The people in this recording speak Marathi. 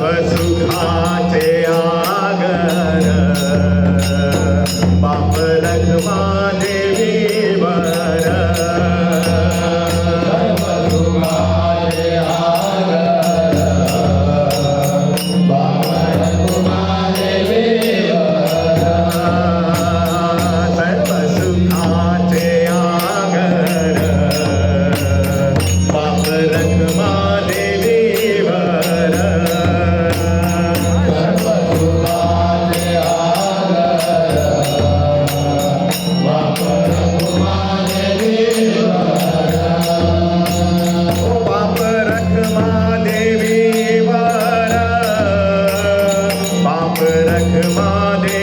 सुखाचे आगर बाप रखमा देवीवर सर्व सुखाचे आगर बाप रखमा देवीवर सर्व सुखाचे आगर बाप रखमा देवीवर सर्व सुखाचे आगर बाप रखमा देवीवर बाप रखमा देवीवर बाप रखमा देवीवर